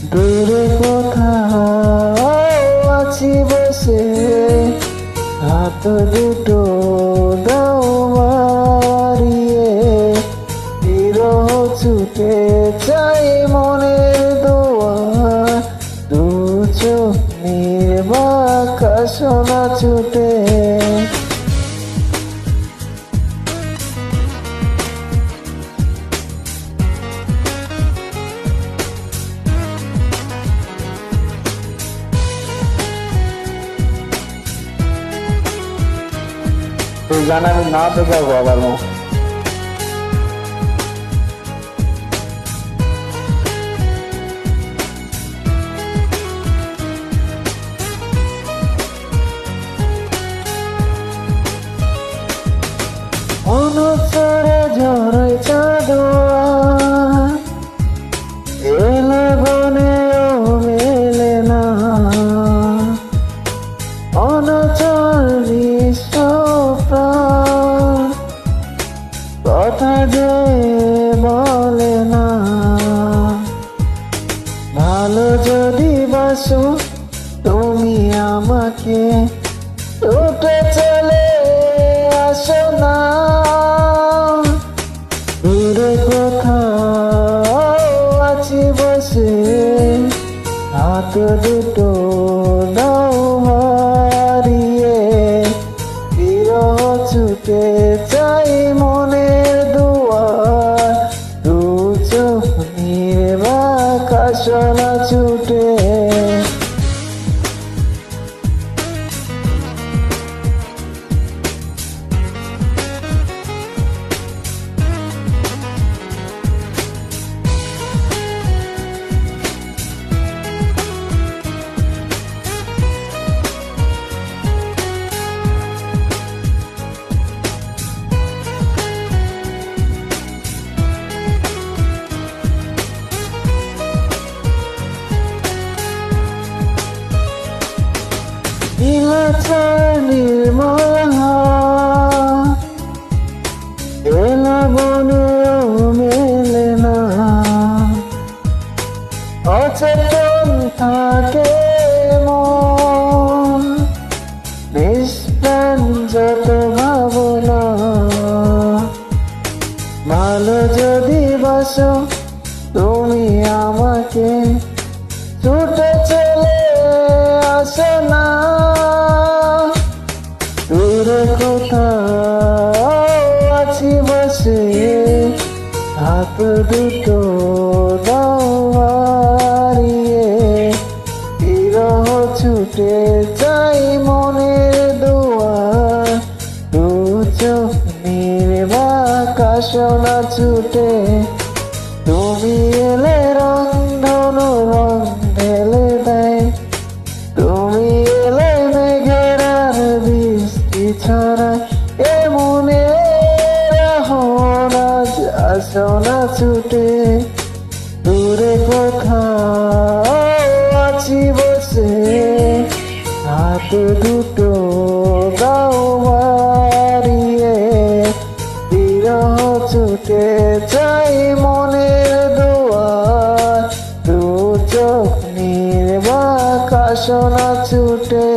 দূরে কোথাও আছি বসে, হাত দুটো দাও মারিয়ে, বিরহ ছুটে চাই মনের দোয়ার, দু চোখ নির্বাকা সোনা ছুটে। এই গান আমি না তো গাবো আবার অনুচরে ঝরে চাঁদোয়া, এলে বনেও মেলে না, অনচল বিশ্ব কথা যে বলে না। ভালো যদি বাসো তুমি আমাকে, ছুটে চলে আসো না। দূরে কোথাও আছি বসে, হাত দুটো দাও হারিয়ে, বিরহ ছুটে চাই মনের দুয়ার, দু চোখ নির্বাকা সোনা ছুটে। নির্মল এলা বনেও মেলে না, অচেতন থাকে মন, নিষ্প্রাণ যত ভাবনা। ভালো যদি বাসো তুমি আমাকে, ছুটে চলে আসো না। দূরে কোথাও আছি বসে, হাত দুটো দাও হারিয়ে, বিরহ ছুটে চাই মনের দুয়ার, দু চোখ নির্বাকা সোনা ছুটে। তুমি এলে রং ধনু রং ঢেলে দেয়, তুমি এলে মেঘের আর বৃষ্টি ছড়ায়, এ মনে আজ আসো না ছুটে। দূরে কোথাও আছি বসে, হাত দুটো দাও মারিয়ে, বিরহ ছুটে চাই মনের দুয়ার, দু চোখ নির্বাকা সোনা ছুটে।